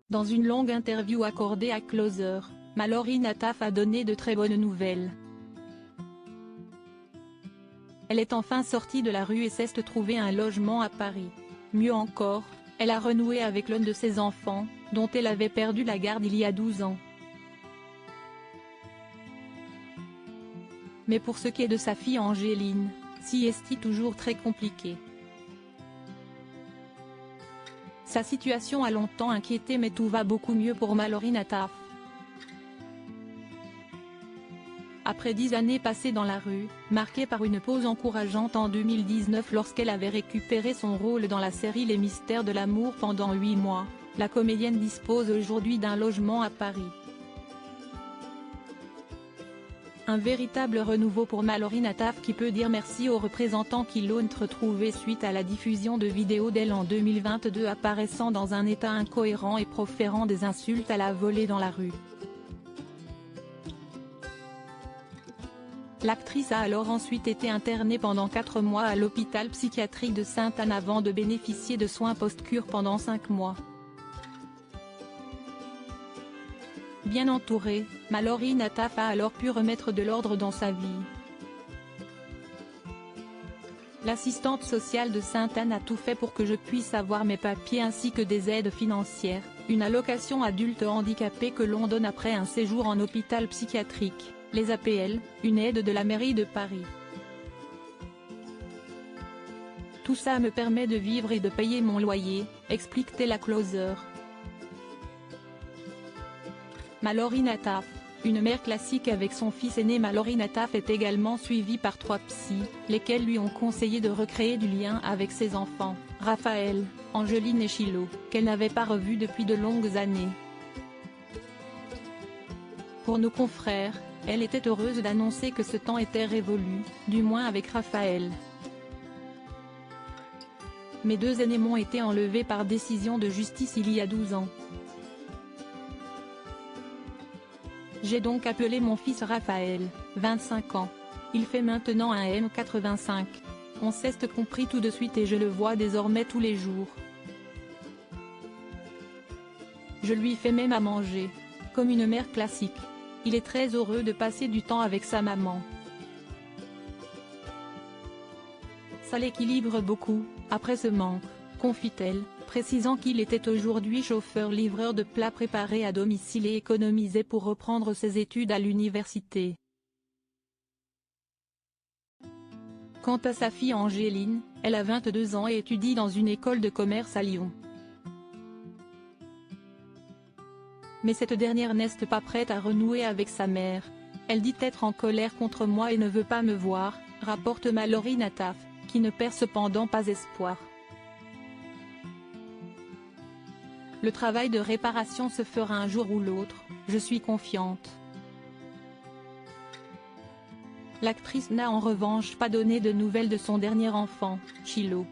Dans une longue interview accordée à Closer, Mallory Nataf a donné de très bonnes nouvelles. Elle est enfin sortie de la rue et s'est trouvé un logement à Paris. Mieux encore, elle a renoué avec l'un de ses enfants, dont elle avait perdu la garde il y a 12 ans. Mais pour ce qui est de sa fille Angéline, si est toujours très compliqué. Sa situation a longtemps inquiété mais tout va beaucoup mieux pour Mallory Nataf. Après 10 années passées dans la rue, marquées par une pause encourageante en 2019 lorsqu'elle avait récupéré son rôle dans la série Les Mystères de l'amour pendant 8 mois, la comédienne dispose aujourd'hui d'un logement à Paris. Un véritable renouveau pour Mallory Nataf qui peut dire merci aux représentants qui l'ont retrouvée suite à la diffusion de vidéos d'elle en 2022 apparaissant dans un état incohérent et proférant des insultes à la volée dans la rue. L'actrice a alors ensuite été internée pendant 4 mois à l'hôpital psychiatrique de Sainte-Anne avant de bénéficier de soins post-cure pendant 5 mois. Bien entourée, Mallory Nataf a alors pu remettre de l'ordre dans sa vie. L'assistante sociale de Sainte-Anne a tout fait pour que je puisse avoir mes papiers ainsi que des aides financières, une allocation adulte handicapé que l'on donne après un séjour en hôpital psychiatrique, les APL, une aide de la mairie de Paris. Tout ça me permet de vivre et de payer mon loyer, explique-t-elle à Closer. Mallory Nataf, une mère classique avec son fils aîné. Mallory Nataf est également suivie par 3 psys, lesquels lui ont conseillé de recréer du lien avec ses enfants, Raphaël, Angéline et Chilo, qu'elle n'avait pas revus depuis de longues années. Pour nos confrères, elle était heureuse d'annoncer que ce temps était révolu, du moins avec Raphaël. Mes 2 aînés m'ont été enlevés par décision de justice il y a 12 ans. J'ai donc appelé mon fils Raphaël, 25 ans. Il fait maintenant un M85. On s'est compris tout de suite et je le vois désormais tous les jours. Je lui fais même à manger. Comme une mère classique. Il est très heureux de passer du temps avec sa maman. Ça l'équilibre beaucoup, après ce manque, confie-t-elle, précisant qu'il était aujourd'hui chauffeur-livreur de plats préparés à domicile et économisait pour reprendre ses études à l'université. Quant à sa fille Angéline, elle a 22 ans et étudie dans une école de commerce à Lyon. Mais cette dernière n'est pas prête à renouer avec sa mère. Elle dit être en colère contre moi et ne veut pas me voir, rapporte Mallory Nataf, qui ne perd cependant pas espoir. Le travail de réparation se fera un jour ou l'autre, je suis confiante. L'actrice n'a en revanche pas donné de nouvelles de son dernier enfant, Chilo.